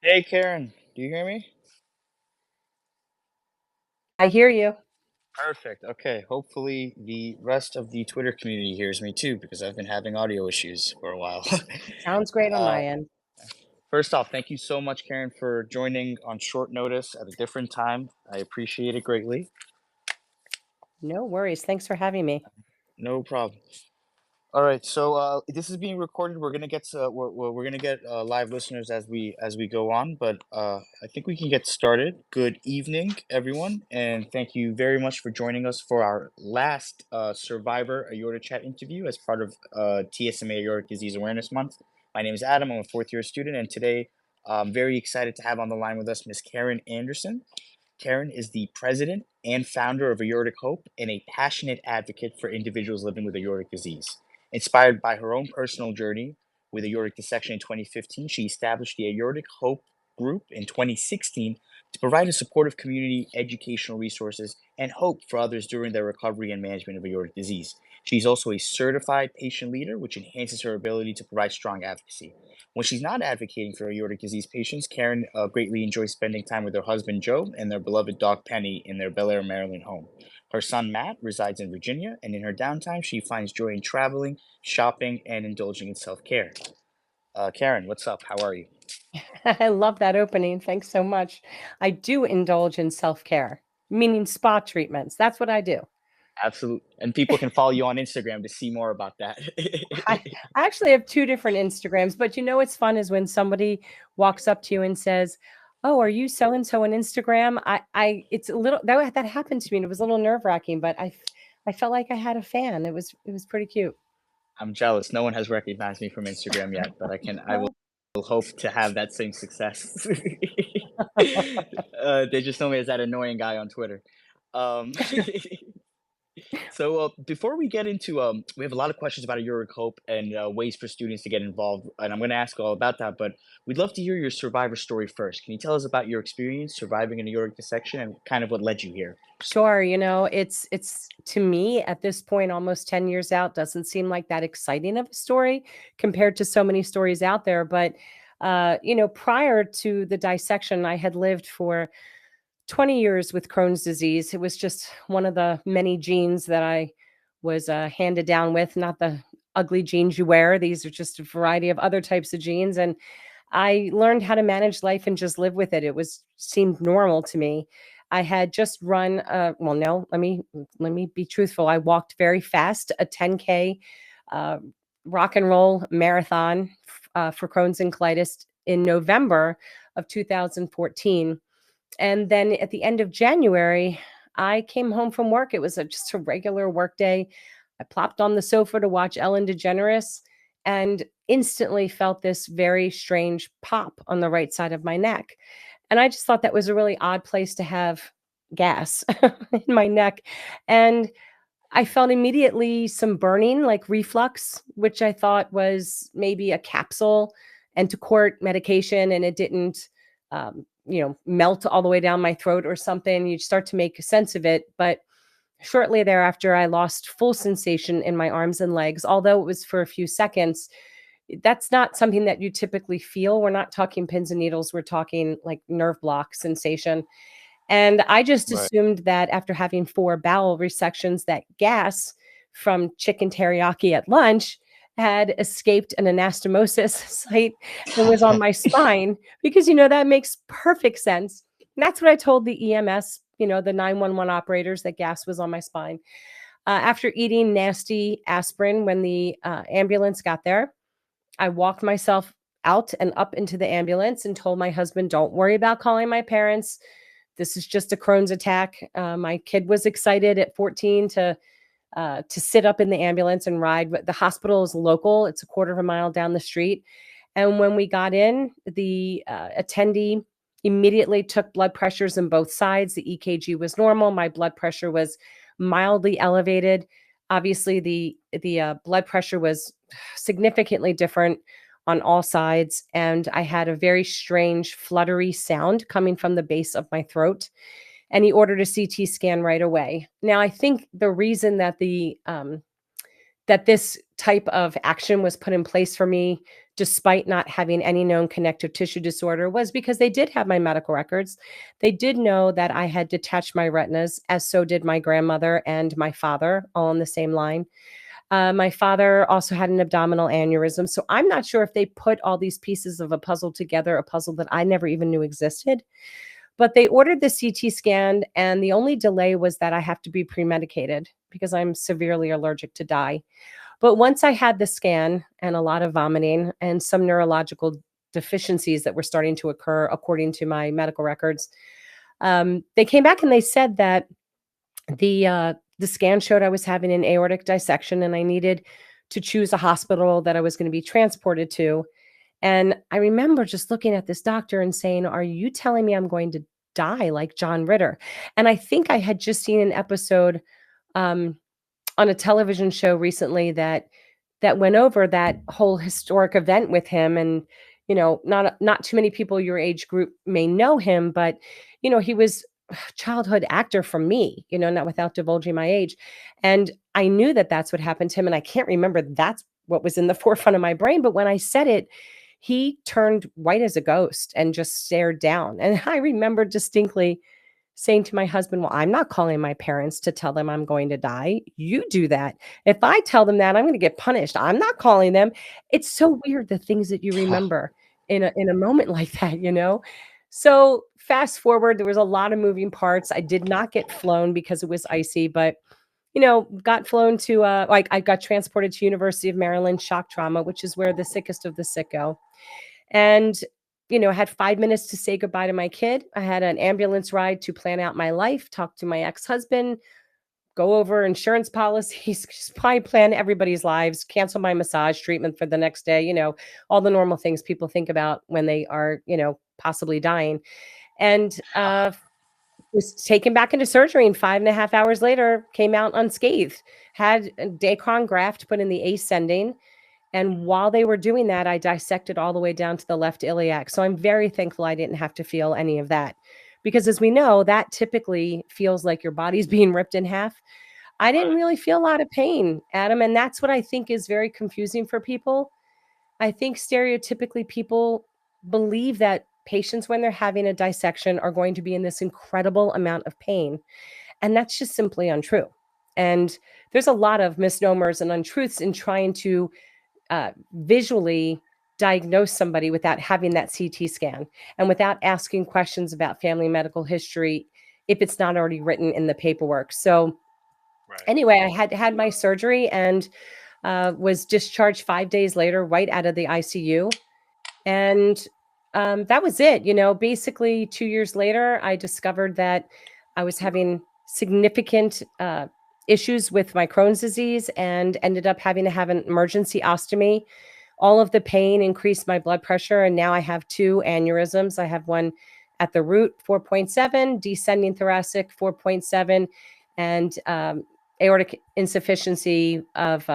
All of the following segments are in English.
Hey Karen, do you hear me? I hear you. Perfect. Okay. Hopefully the rest of the Twitter community hears me too, because I've been having audio issues for a while. Sounds great on uh, my end. First off, thank you so much, Karen, for joining on short notice at a different time. I appreciate it greatly. No worries. Thanks for having me. No problem. All right, so this is being recorded. We're gonna get to we're gonna get live listeners as we go on, but I think we can get started. Good evening, everyone, and thank you very much for joining us for our last Survivor Aorta Chat interview as part of TSMA Aortic Disease Awareness Month. My name is Adam. I'm a fourth year student, and today I'm very excited to have on the line with us Miss Carin Anderson. Carin is the president and founder of Aortic Hope and a passionate advocate for individuals living with aortic disease. Inspired by her own personal journey with aortic dissection in 2015, she established the Aortic Hope Group in 2016 to provide a supportive community, educational resources, and hope for others during their recovery and management of aortic disease. She's also a certified patient leader, which enhances her ability to provide strong advocacy. When she's not advocating for aortic disease patients, Carin greatly enjoys spending time with her husband Joe and their beloved dog Penny in their Bel Air, Maryland home. Her son Matt resides in Virginia, and in her downtime, she finds joy in traveling, shopping, and indulging in self care. Carin, what's up? How are you? I love that opening. Thanks so much. I do indulge in self-care, meaning spa treatments. That's what I do. Absolutely. And people can follow you on Instagram to see more about that. I actually have two different Instagrams, but you know what's fun is when somebody walks up to you and says, "Oh, are you so and so on Instagram?" It's a little that happened to me, and it was a little nerve-wracking, but I felt like I had a fan. It was pretty cute. I'm jealous. No one has recognized me from Instagram yet, but I will hope to have that same success. They just know me as that annoying guy on Twitter. Um, So before we get into, we have a lot of questions about Auric Hope and ways for students to get involved, and I'm going to ask all about that. But we'd love to hear your survivor story first. Can you tell us about your experience surviving an aortic dissection and kind of what led you here? Sure, it's to me at this point almost 10 years out doesn't seem like that exciting of a story compared to so many stories out there, but prior to the dissection I had lived for 20 years with Crohn's disease. It was just one of the many genes that I was handed down with, not the ugly genes you wear. These are just a variety of other types of genes, and I learned how to manage life and just live with it. It was seemed normal to me. I had just run well, no, let me be truthful. I walked very fast, a 10K uh, rock and roll marathon for Crohn's and colitis in November of 2014. And then at the end of January, I came home from work. It was just a regular work day. I plopped on the sofa to watch Ellen DeGeneres and instantly felt this very strange pop on the right side of my neck. And I just thought that was a really odd place to have gas in my neck. And I felt immediately some burning, like reflux, which I thought was maybe a capsule Entocort medication, and it didn't, melt all the way down my throat or something. You start to make sense of it, but shortly thereafter, I lost full sensation in my arms and legs, although it was for a few seconds. That's not something that you typically feel. We're not talking pins and needles. We're talking like nerve block sensation. And I just Right. assumed that after having 4 bowel resections, that gas from chicken teriyaki at lunch had escaped an anastomosis site and was on my spine because, that makes perfect sense. And that's what I told the EMS, the 911 operators, that gas was on my spine. After eating nasty aspirin when the ambulance got there, I walked myself out and up into the ambulance and told my husband, "Don't worry about calling my parents. This is just a Crohn's attack." My kid was excited at 14 to sit up in the ambulance and ride. But the hospital is local; it's a quarter of a mile down the street. And when we got in, the attendee immediately took blood pressures on both sides. The EKG was normal. My blood pressure was mildly elevated. Obviously, the blood pressure was significantly different on all sides, and I had a very strange fluttery sound coming from the base of my throat. And he ordered a CT scan right away. Now, I think the reason that this type of action was put in place for me despite not having any known connective tissue disorder was because they did have my medical records. They did know that I had detached my retinas, as so did my grandmother and my father, all on the same line. My father also had an abdominal aneurysm. So I'm not sure if they put all these pieces of a puzzle together, a puzzle that I never even knew existed. But they ordered the CT scan, and the only delay was that I have to be pre-medicated because I'm severely allergic to dye. But once I had the scan and a lot of vomiting and some neurological deficiencies that were starting to occur according to my medical records, they came back and they said that the scan showed I was having an aortic dissection and I needed to choose a hospital that I was going to be transported to. And I remember just looking at this doctor and saying, "Are you telling me I'm going to die like John Ritter?" And I think I had just seen an episode um, on a television show recently that went over that whole historic event with him. And not too many people your age group may know him, but he was a childhood actor for me, not without divulging my age. And I knew that that's what happened to him, and I can't remember that's what was in the forefront of my brain, but when I said it, he turned white as a ghost and just stared down. And I remember distinctly saying to my husband, "Well, I'm not calling my parents to tell them I'm going to die. You do that. If I tell them that, I'm going to get punished. I'm not calling them." It's so weird the things that you remember in a moment like that. So fast forward, there was a lot of moving parts. I did not get flown because it was icy, but got flown to like I got transported to University of Maryland shock trauma, which is where the sickest of the sick go. And I had 5 minutes to say goodbye to my kid. I had an ambulance ride to plan out my life, talk to my ex-husband, go over insurance policies, just probably plan everybody's lives, cancel my massage treatment for the next day, all the normal things people think about when they are, possibly dying. And was taken back into surgery, and 5.5 hours later came out unscathed. Had a Dacron graft put in the ascending, and while they were doing that, I dissected all the way down to the left iliac. So I'm very thankful I didn't have to feel any of that. Because as we know, that typically feels like your body's being ripped in half. I didn't Right. really feel a lot of pain, Adam. And that's what I think is very confusing for people. I think stereotypically people believe that patients, when they're having a dissection, are going to be in this incredible amount of pain. And that's just simply untrue. And there's a lot of misnomers and untruths in trying to visually diagnose somebody without having that CT scan and without asking questions about family medical history if it's not already written in the paperwork. So Right. anyway, I had my surgery and was discharged 5 days later, right out of the ICU. And that was it. Basically 2 years later, I discovered that I was having significant issues with my Crohn's disease and ended up having to have an emergency ostomy. All of the pain increased my blood pressure, and now I have two aneurysms. I have one at the root, 4.7, descending thoracic, 4.7, and aortic insufficiency of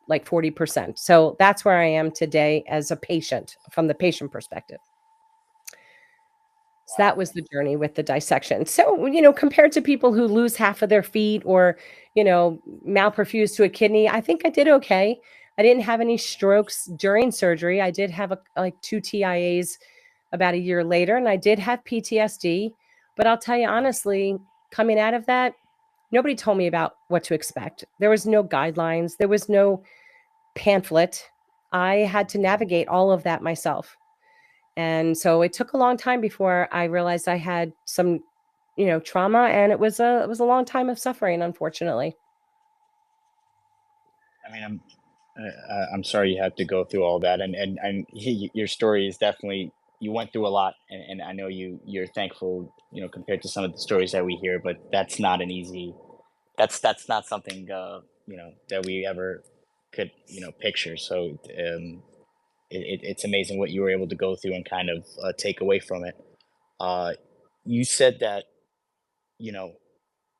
like 40%. So that's where I am today as a patient from the patient perspective. So that Wow. was the journey with the dissection. So, compared to people who lose half of their feet or, malperfuse to a kidney, I think I did okay. I didn't have any strokes during surgery. I did have like two TIAs about a year later, and I did have PTSD. But I'll tell you honestly, coming out of that, nobody told me about what to expect. There was no guidelines, there was no pamphlet. I had to navigate all of that myself. And so it took a long time before I realized I had some, trauma, and it was a long time of suffering, unfortunately. I mean, I'm sorry you had to go through all that, and your story is definitely, you went through a lot, and I know you're thankful, compared to some of the stories that we hear, but that's not an easy, that's not something that we ever could picture. So it's amazing what you were able to go through and kind of take away from it. Uh, you said that you know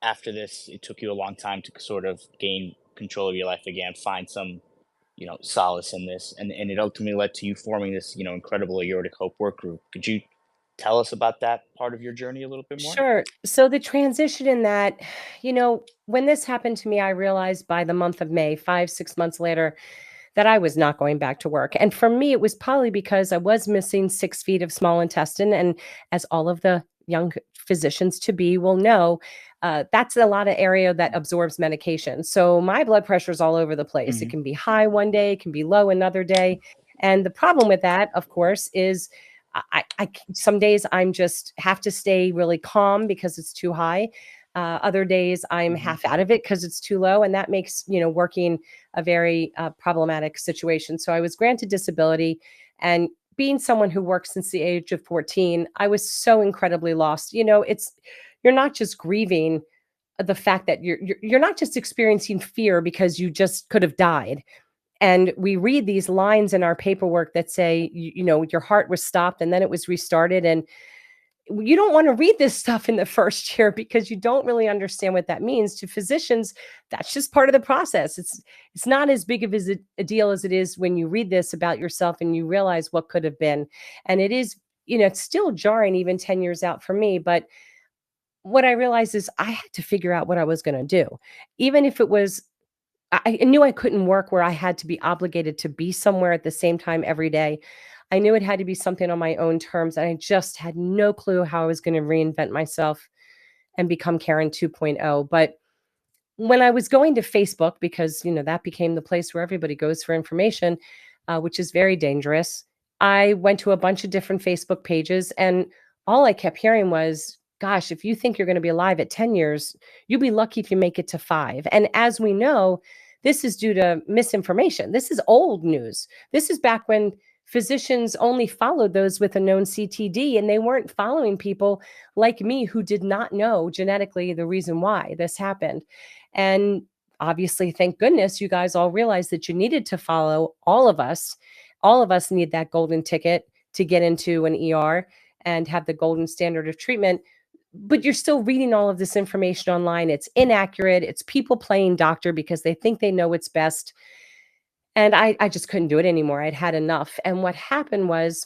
after this, it took you a long time to sort of gain control of your life again, find some solace in this, and it ultimately led to you forming this incredible Aortic Hope work group. Could you tell us about that part of your journey a little bit more? Sure. So the transition in that, when this happened to me, I realized by the month of May, 5, 6 months later, that I was not going back to work. And for me, it was probably because I was missing 6 feet of small intestine. And as all of the young physicians to be will know, that's a lot of area that absorbs medication. So my blood pressure is all over the place. It Mhm. can be high one day, it can be low another day. And the problem with that, of course, is some days I'm just have to stay really calm because it's too high. Other days I'm Mhm. half out of it because it's too low, and that makes working a very problematic situation. So I was granted disability, and being someone who worked since the age of 14, I was so incredibly lost. It's you're not just grieving the fact that you're not just experiencing fear because you just could have died. And we read these lines in our paperwork that say, your heart was stopped and then it was restarted. And you don't want to read this stuff in the first year because you don't really understand what that means. To physicians, that's just part of the process. It's not as big of a deal as it is when you read this about yourself and you realize what could have been. And it is, it's still jarring even 10 years out for me. But what I realized is I had to figure out what I was going to do. Even if it was, I knew I couldn't work where I had to be obligated to be somewhere at the same time every day. I knew it had to be something on my own terms. And I just had no clue how I was going to reinvent myself and become Carin 2.0. But when I was going to Facebook, because that became the place where everybody goes for information, which is very dangerous, I went to a bunch of different Facebook pages, and all I kept hearing was, "Gosh, if you think you're going to be alive at 10 years, you'll be lucky if you make it to 5." And as we know, this is due to misinformation. This is old news. This is back when physicians only followed those with a known CTD, and they weren't following people like me who did not know genetically the reason why this happened. And obviously, thank goodness you guys all realized that you needed to follow all of us. All of us need that golden ticket to get into an ER and have the golden standard of treatment. But you're still reading all of this information online. It's inaccurate. It's people playing doctor because they think they know what's best. And I just couldn't do it anymore. I'd had enough. And what happened was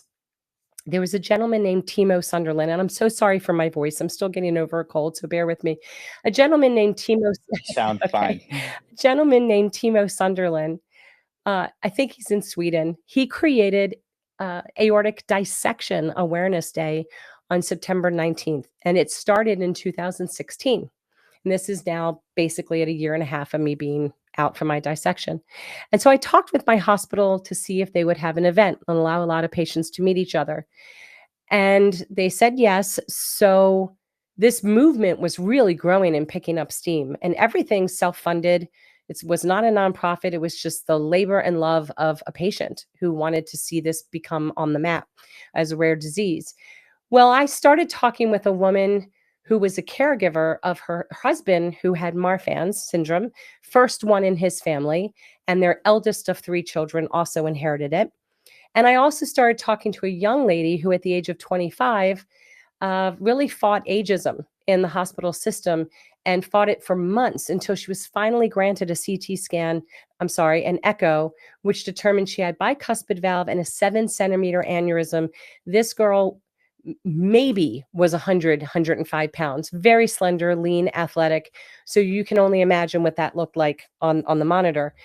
there was a gentleman named Timo Sunderland, and I'm so sorry for my voice. I'm still getting over a cold, so bear with me. A gentleman named Timo Sound okay. fine. A gentleman named Timo Sunderland, I think he's in Sweden. He created Aortic Dissection Awareness Day on September 19th, and it started in 2016. And this is now basically at a year and a half of me being out for my dissection. And so I talked with my hospital to see if they would have an event and allow a lot of patients to meet each other. And they said yes. So this movement was really growing and picking up steam, and everything self-funded. It was not a nonprofit. It was just the labor and love of a patient who wanted to see this become on the map as a rare disease. Well, I started talking with a woman who was a caregiver of her husband who had Marfan's syndrome, first one in his family, and their eldest of 3 children also inherited it. And I also started talking to a young lady who, at the age of 25, really fought ageism in the hospital system and fought it for months until she was finally granted a CT scan, an echo, which determined she had bicuspid valve and a 7 centimeter aneurysm. This girl maybe was 100, 105 pounds, very slender, lean, athletic. So you can only imagine what that looked like on the monitor.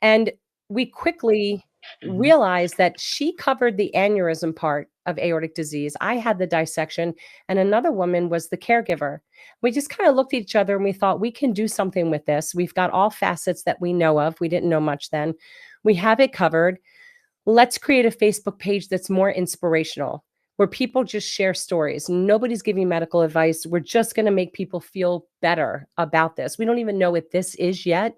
And we quickly Mhm. realized that she covered the aneurysm part of aortic disease. I had the dissection, and another woman was the caregiver. We just kind of looked at each other and we thought, we can do something with this. We've got all facets that we know of. We didn't know much then. We have it covered. Let's create a Facebook page that's more inspirational, where people just share stories. Nobody's giving medical advice. We're just going to make people feel better about this. We don't even know what this is yet,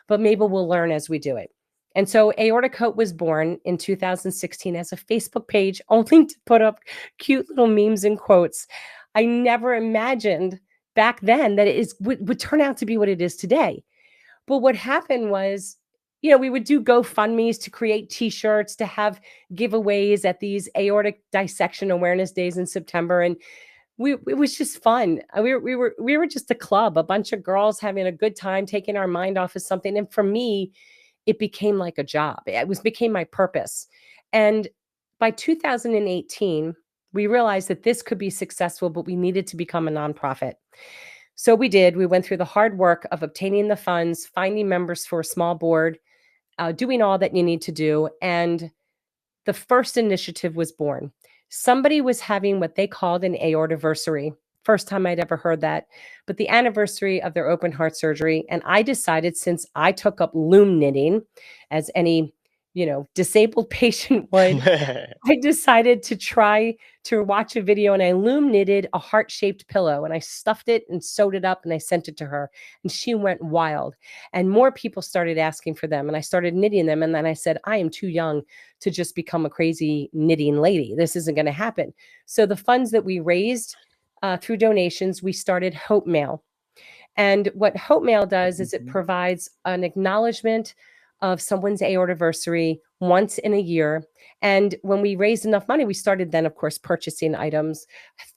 but maybe we'll learn as we do it. And so Aortic Hope was born in 2016 as a Facebook page, only to put up cute little memes and quotes. I never imagined back then that would turn out to be what it is today. But what happened was, we would do GoFundMe's to create T-shirts, to have giveaways at these aortic dissection awareness days in September, and it was just fun. We were just a club, a bunch of girls having a good time, taking our mind off of something. And for me, it became like a job. Became my purpose. And by 2018, we realized that this could be successful, but we needed to become a nonprofit. So we did. We went through the hard work of obtaining the funds, finding members for a small board, doing all that you need to do. And the first initiative was born. Somebody was having what they called an aortiversary. First time I'd ever heard that, but the anniversary of their open heart surgery. And I decided, since I took up loom knitting, as any, disabled patient would, I decided to try to watch a video, and I loom knitted a heart-shaped pillow, and I stuffed it and sewed it up, and I sent it to her, and she went wild. And more people started asking for them, and I started knitting them. And then I said, I am too young to just become a crazy knitting lady. This isn't going to happen. So the funds that we raised through donations, we started Hope Mail. And what Hope Mail does is it Mhm. provides an acknowledgement of someone's aortiversary once in a year. And when we raised enough money, we started then, of course, purchasing items,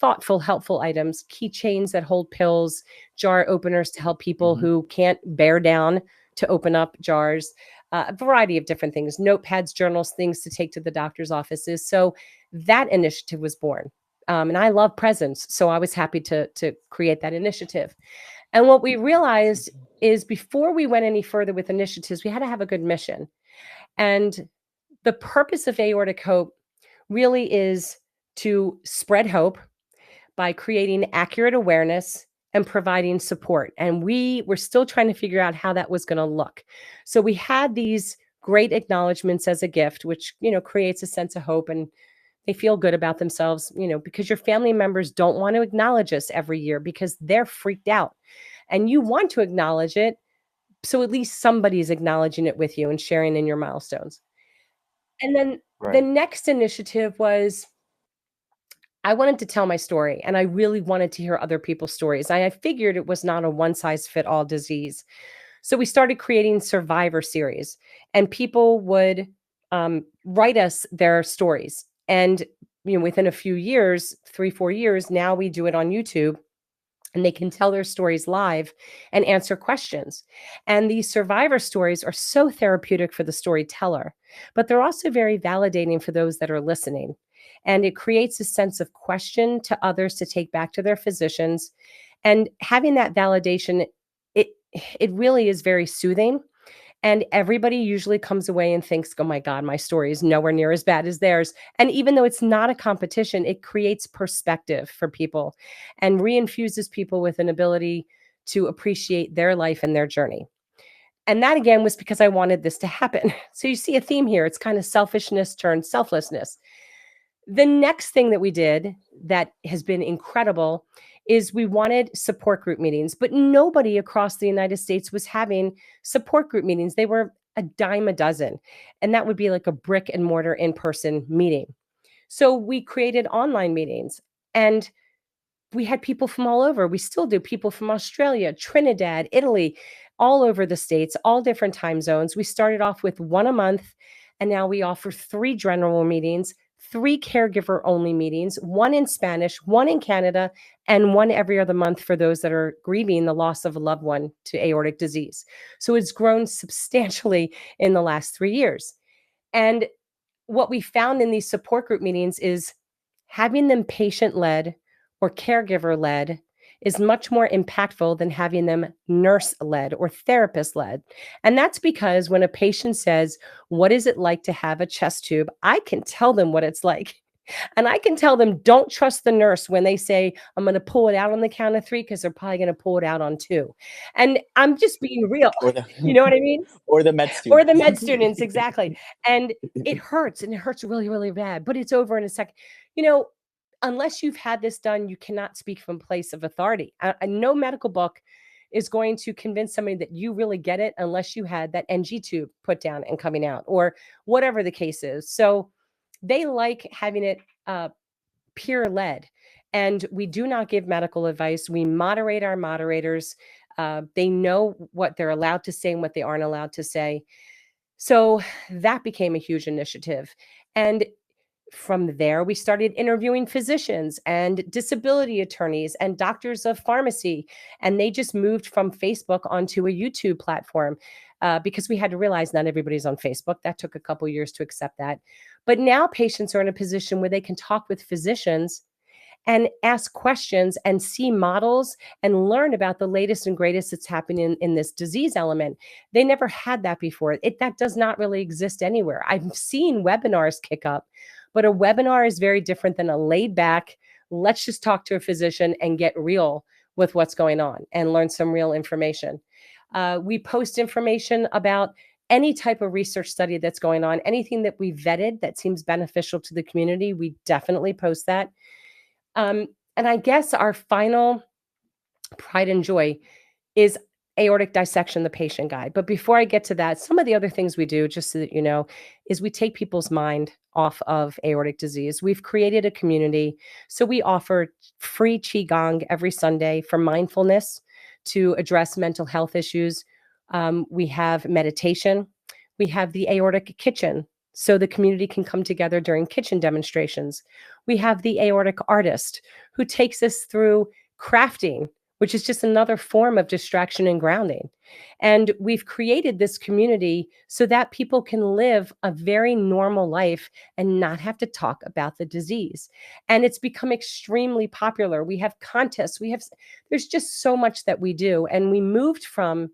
thoughtful, helpful items, keychains that hold pills, jar openers to help people Mhm. who can't bear down to open up jars, a variety of different things, notepads, journals, things to take to the doctor's offices. So that initiative was born. And I love presents, so I was happy to create that initiative. And what we realized is, before we went any further with initiatives, we had to have a good mission. And the purpose of Aortic Hope really is to spread hope by creating accurate awareness and providing support. And we were still trying to figure out how that was going to look. So we had these great acknowledgments as a gift, which, creates a sense of hope, and they feel good about themselves, because your family members don't want to acknowledge us every year because they're freaked out. And you want to acknowledge it, so at least somebody's acknowledging it with you and sharing in your milestones. And then the Right. next initiative was, I wanted to tell my story, and I really wanted to hear other people's stories. I figured it was not a one size fit all disease. So we started creating Survivor series, and people would write us their stories. And within a few years, 3, 4 years, now we do it on YouTube, and they can tell their stories live and answer questions. And these survivor stories are so therapeutic for the storyteller, but they're also very validating for those that are listening. And it creates a sense of question to others to take back to their physicians. And having that validation, it it really is very soothing. And everybody usually comes away and thinks, oh my God, my story is nowhere near as bad as theirs. And even though it's not a competition, it creates perspective for people and reinfuses people with an ability to appreciate their life and their journey. And that, again, was because I wanted this to happen. So you see a theme here. It's kind of selfishness turned selflessness. The next thing that we did that has been incredible is we wanted support group meetings, but nobody across the United States was having support group meetings. They were a dime a dozen, and that would be like a brick and mortar in-person meeting. So we created online meetings, and we had people from all over. We still do, people from Australia, Trinidad, Italy, all over the States, all different time zones. We started off with one a month, and now we offer 3 general meetings, 3 caregiver only meetings, one in Spanish, one in Canada, and one every other month for those that are grieving the loss of a loved one to aortic disease. So it's grown substantially in the last 3 years. And what we found in these support group meetings is having them patient led or caregiver led is much more impactful than having them nurse led or therapist led. And that's because when a patient says, what is it like to have a chest tube? I can tell them what it's like. And I can tell them, don't trust the nurse when they say, I'm going to pull it out on the count of 3, because they're probably going to pull it out on 2. And I'm just being real. Or the You know what I mean? or the med Or student. the med students, exactly. And it hurts, and it hurts really, really bad, but it's over in a second. You know, unless you've had this done, you cannot speak from a place of authority. No medical book is going to convince somebody that you really get it unless you had that NG tube put down and coming out, or whatever the case is. So they like having it peer led. And we do not give medical advice. We moderate our moderators. They know what they're allowed to say and what they aren't allowed to say. So that became a huge initiative. And from there, we started interviewing physicians and disability attorneys and doctors of pharmacy. And they just moved from Facebook onto a YouTube platform, because we had to realize not everybody's on Facebook. That took a couple years to accept that. But now patients are in a position where they can talk with physicians and ask questions and see models and learn about the latest and greatest that's happening in this disease element. They never had that before. That does not really exist anywhere. I've seen webinars kick up, but a webinar is very different than a laid back, let's just talk to a physician and get real with what's going on and learn some real information. We post information about any type of research study that's going on, anything that we vetted that seems beneficial to the community, we definitely post that. And I guess our final pride and joy is aortic dissection, the patient guide. But before I get to that, some of the other things we do, just so that you know, is we take people's mind off of aortic disease. We've created a community. So we offer free Qigong every Sunday for mindfulness to address mental health issues. We have meditation. We have the aortic kitchen, so the community can come together during kitchen demonstrations. We have the aortic artist who takes us through crafting, which is just another form of distraction and grounding. And we've created this community so that people can live a very normal life and not have to talk about the disease. And it's become extremely popular. We have contests, there's just so much that we do. And we moved from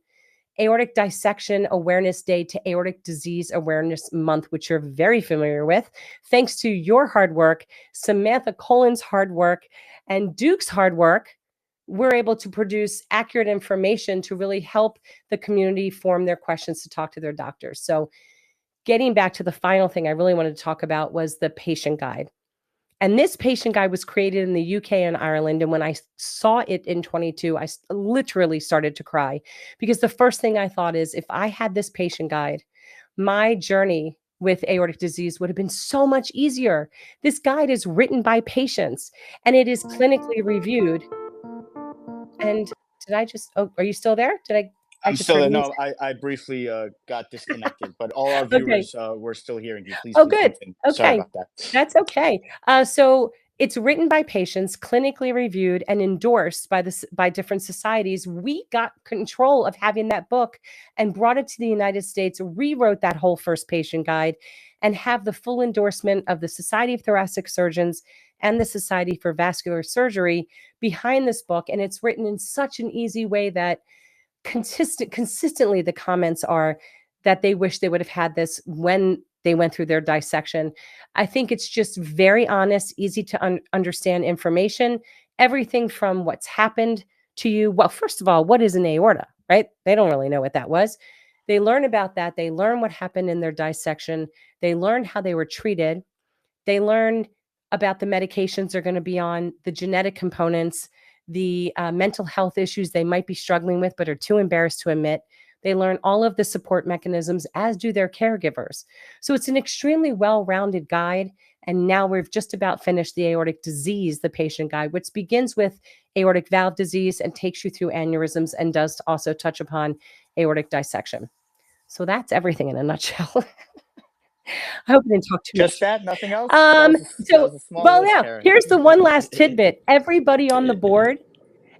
Aortic Dissection Awareness Day to Aortic Disease Awareness Month, which you're very familiar with. Thanks to your hard work, Samantha Colin's hard work, and Duke's hard work, we're able to produce accurate information to really help the community form their questions to talk to their doctors. So getting back to the final thing I really wanted to talk about was the patient guide. And this patient guide was created in the UK and Ireland. And when I saw it in 22, I literally started to cry, because the first thing I thought is, if I had this patient guide, my journey with aortic disease would have been so much easier. This guide is written by patients and it is clinically reviewed. And did I just, oh, are you still there? I I'm just still heard there. music. No, I briefly got disconnected, but all our Okay. viewers were still hearing you. Oh, Please good. continue. Sorry Okay. about that. That's okay. So it's written by patients, clinically reviewed, and endorsed by different societies. We got control of having that book and brought it to the United States, rewrote that whole first patient guide, and have the full endorsement of the Society of Thoracic Surgeons and the Society for Vascular Surgery behind this book. And it's written in such an easy way that consistently the comments are that they wish they would have had this when they went through their dissection. I think it's just very honest, easy to understand information, everything from what's happened to you. Well, first of all, what is an aorta, right? They don't really know what that was. They learn about that. They learn what happened in their dissection. They learn how they were treated. They learn about the medications they're going to be on, the genetic components, the mental health issues they might be struggling with but are too embarrassed to admit. They learn all of the support mechanisms, as do their caregivers. So it's an extremely well-rounded guide. And now we've just about finished the aortic disease, the patient guide, which begins with aortic valve disease and takes you through aneurysms and does also touch upon aortic dissection. So that's everything in a nutshell. I hope I didn't talk too Just much. that, nothing else. That was a small Well, list, yeah, Carin. here's the one last tidbit. Everybody on the board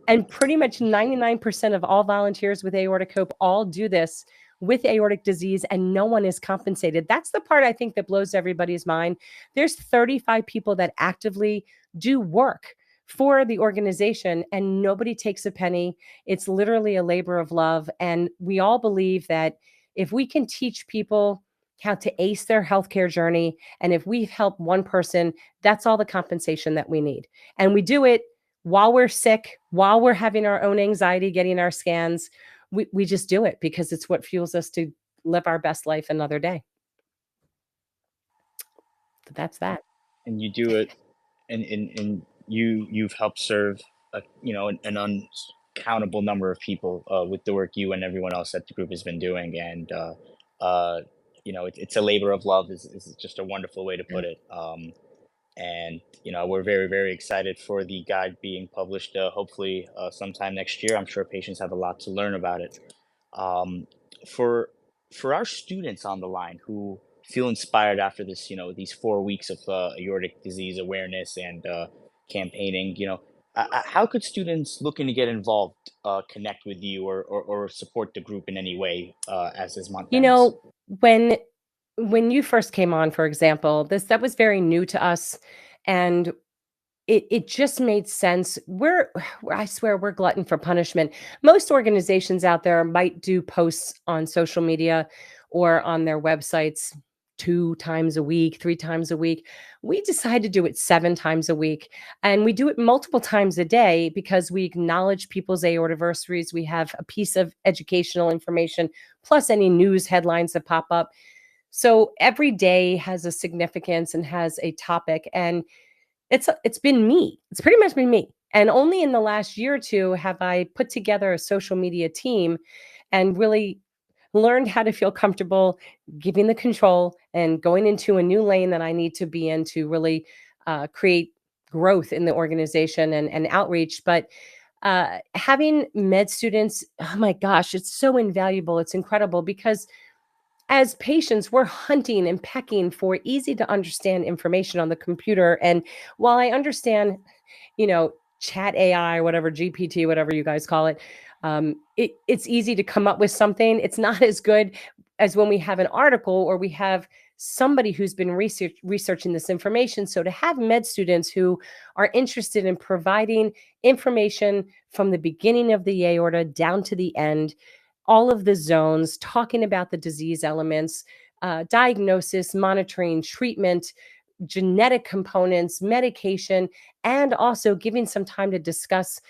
and pretty much 99% of all volunteers with Aortic Hope all do this with aortic disease, and no one is compensated. That's the part I think that blows everybody's mind. There's 35 people that actively do work for the organization, and nobody takes a penny. It's literally a labor of love. And we all believe that if we can teach people how to ace their healthcare journey, and if we help one person, that's all the compensation that we need. And we do it while we're sick, while we're having our own anxiety, getting our scans. We just do it because it's what fuels us to live our best life another day. So that's that. And you do it, and you've helped serve an uncountable number of people with the work you and everyone else at the group has been doing, and it's a labor of love is just a wonderful way to Yeah. put it. And we're very, very excited for the guide being published, hopefully sometime next year. I'm sure patients have a lot to learn about it. um, for for our students on the line who feel inspired after this, these 4 weeks of aortic disease awareness and campaigning, how could students looking to get involved connect with you, or support the group in any way as this month You ends? know, when when you first came on, for example, that was very new to us. And it just made sense. I swear we're glutton for punishment. Most organizations out there might do posts on social media or on their websites 2 times a week, 3 times a week. We decide to do it 7 times a week, and we do it multiple times a day because we acknowledge people's aortiversaries. We have a piece of educational information plus any news headlines that pop up. So every day has a significance and has a topic, and it's been me. It's pretty much been me. And only in the last year or two have I put together a social media team and really learned how to feel comfortable giving the control and going into a new lane that I need to be in to really create growth in the organization and outreach. But having med students, oh my gosh, it's so invaluable. It's incredible because as patients, we're hunting and pecking for easy to understand information on the computer. And while I understand, chat AI, whatever, GPT, whatever you guys call it, it's easy to come up with something. It's not as good as when we have an article or we have somebody who's been researching this information. So to have med students who are interested in providing information from the beginning of the aorta down to the end, all of the zones, talking about the disease elements, diagnosis, monitoring, treatment, genetic components, medication, and also giving some time to discuss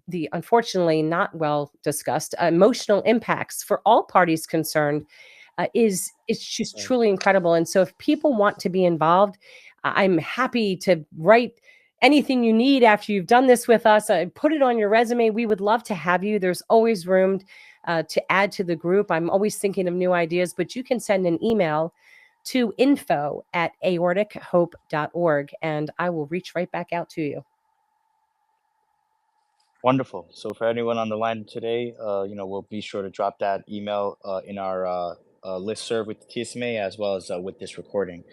the unfortunately not well discussed emotional impacts for all parties concerned is it's just Right. truly incredible. And so if people want to be involved, I'm happy to write anything you need after you've done this with us. Put it on your resume. We would love to have you. There's always room to add to the group. I'm always thinking of new ideas, but you can send an email to info@aortichope.org and I will reach right back out to you. Wonderful. So for anyone on the line today, we'll be sure to drop that email in our listserv with the TSMA as well as with this recording.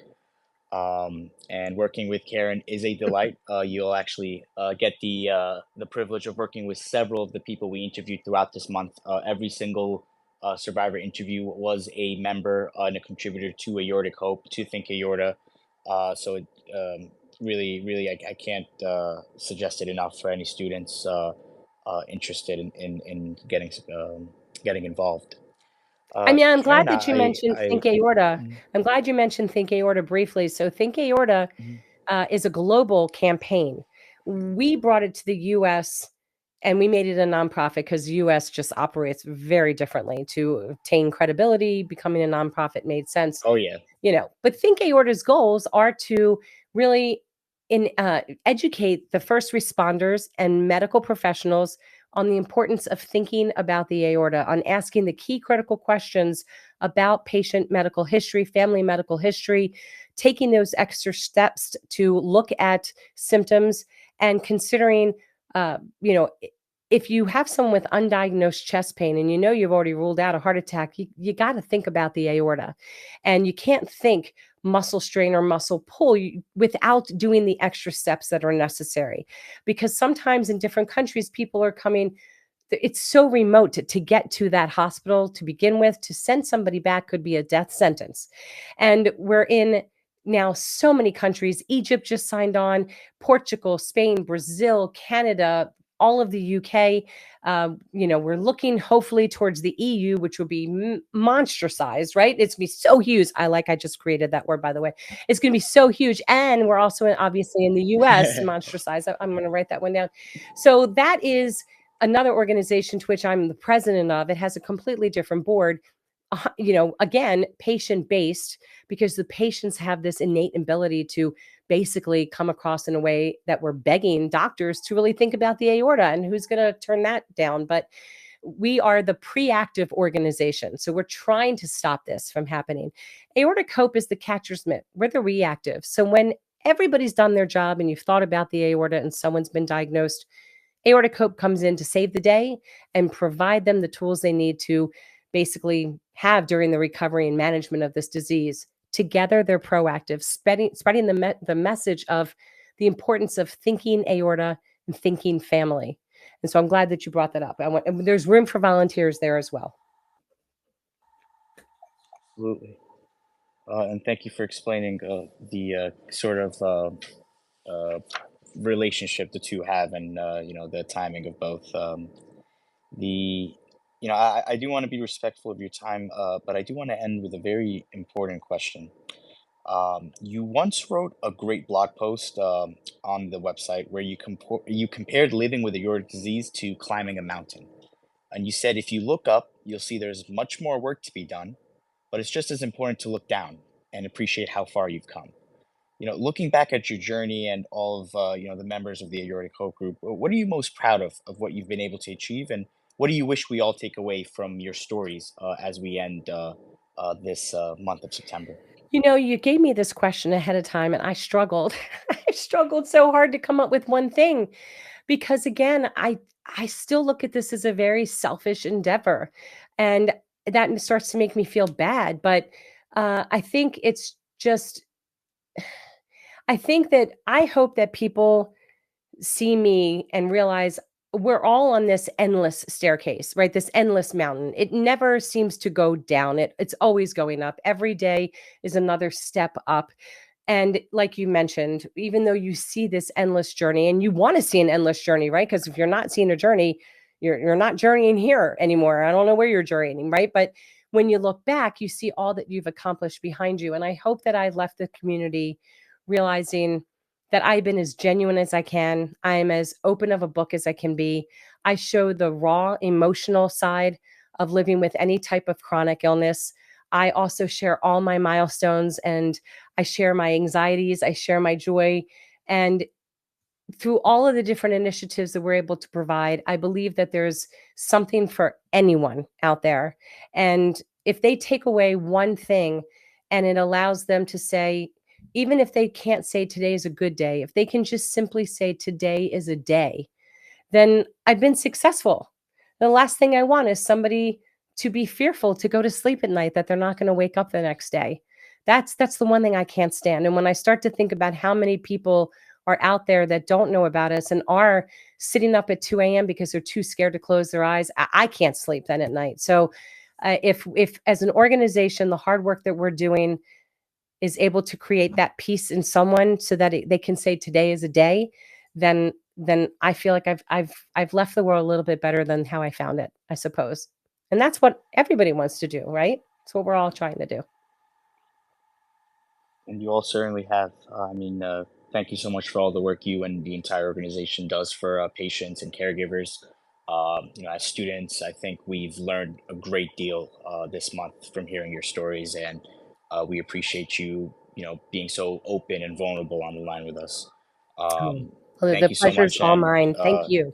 And working with Carin is a delight. You'll actually get the privilege of working with several of the people we interviewed throughout this month. Every single survivor interview was a member and a contributor to Aortic Hope, to Think Aorta. So it, really, really, I can't suggest it enough for any students interested in getting involved. I mean, I'm glad Carin, that you mentioned Think Aorta. Mhm, I'm glad you mentioned Think Aorta briefly. So Think Aorta mhm. is a global campaign. We brought it to the US and we made it a nonprofit because the US just operates very differently. To obtain credibility, becoming a nonprofit made sense. Oh yeah. But Think Aorta's goals are to really educate the first responders and medical professionals on the importance of thinking about the aorta, on asking the key critical questions about patient medical history, family medical history, taking those extra steps to look at symptoms and considering, uh, you know, if you have someone with undiagnosed chest pain and you've already ruled out a heart attack, you got to think about the aorta. And you can't think muscle strain or muscle pull without doing the extra steps that are necessary. Because sometimes in different countries, people are coming, it's so remote to get to that hospital to begin with. To send somebody back could be a death sentence. And we're in now so many countries. Egypt just signed on, Portugal, Spain, Brazil, Canada, all of the UK. We're looking hopefully towards the EU, which would be monster sized, right? It's gonna be so huge. I just created that word, by the way. It's gonna be so huge, and we're also obviously in the US, monster size. I'm going to write that one down. So that is another organization to which I'm the president of. It has a completely different board. Again, patient based, because the patients have this innate ability to basically come across in a way that we're begging doctors to really think about the aorta, and who's going to turn that down. But we are the pre-active organization, so we're trying to stop this from happening. Aortic Hope is the catcher's mitt. We're the reactive. So when everybody's done their job and you've thought about the aorta and someone's been diagnosed, Aortic Hope comes in to save the day and provide them the tools they need to basically have during the recovery and management of this disease. Together, they're proactive, spreading the message of the importance of thinking aorta and thinking family. And so I'm glad that you brought that up. And there's room for volunteers there as well. Absolutely. And thank you for explaining the sort of relationship the two have, and the timing of both. The I do want to be respectful of your time, but I do want to end with a very important question. You once wrote a great blog post on the website where you compared living with aortic disease to climbing a mountain. And you said if you look up, you'll see there's much more work to be done, but it's just as important to look down and appreciate how far you've come. Looking back at your journey and all of the members of the Aortic Hope group, what are you most proud of what you've been able to achieve, and what do you wish we all take away from your stories as we end this month of September? You gave me this question ahead of time and I struggled. I struggled so hard to come up with one thing because again, I still look at this as a very selfish endeavor and that starts to make me feel bad, but I think it's just I think that I hope that people see me and realize we're all on this endless staircase, right? This endless mountain. It never seems to go down. It's always going up. Every day is another step up. And like you mentioned, even though you see this endless journey and you want to see an endless journey, right? Because if you're not seeing a journey, you're not journeying here anymore. I don't know where you're journeying, right? But when you look back, you see all that you've accomplished behind you. And I hope that I left the community realizing that I've been as genuine as I can. I'm as open of a book as I can be. I show the raw emotional side of living with any type of chronic illness. I also share all my milestones and I share my anxieties, I share my joy. And through all of the different initiatives that we're able to provide, I believe that there's something for anyone out there. And if they take away one thing and it allows them to say, even if they can't say today is a good day, if they can just simply say today is a day, then I've been successful. The last thing I want is somebody to be fearful to go to sleep at night that they're not going to wake up the next day. That's the one thing I can't stand. And when I start to think about how many people are out there that don't know about us and are sitting up at 2 a.m. because they're too scared to close their eyes, I can't sleep then at night. So if as an organization, the hard work that we're doing is able to create that peace in someone so that they can say today is a day, then I feel like I've left the world a little bit better than how I found it, I suppose. And that's what everybody wants to do, right? It's what we're all trying to do. And you all certainly have. Thank you so much for all the work you and the entire organization does for patients and caregivers. As students, I think we've learned a great deal this month from hearing your stories, and we appreciate you, being so open and vulnerable on the line with us. Oh, Um, well, Thank the you so pleasure's much, all and mine. Thank you.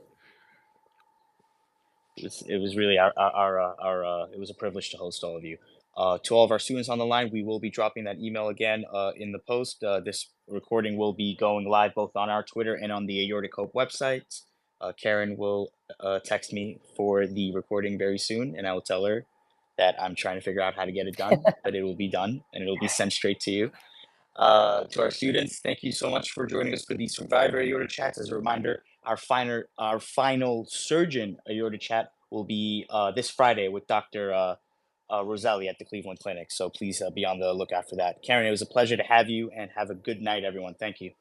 it was really it was a privilege to host all of you. To all of our students on the line, we will be dropping that email again in the post. This recording will be going live both on our Twitter and on the Aortic Hope website. Carin will text me for the recording very soon, and I will tell her that I'm trying to figure out how to get it done, but it will be done and it will be sent straight to you. To our students, thank you so much for joining us for the Survivor Aorta Chats. As a reminder, our final surgeon Aorta Chat will be this Friday with Dr. Roselli at the Cleveland Clinic. So please be on the lookout for that. Carin, it was a pleasure to have you, and have a good night, everyone. Thank you.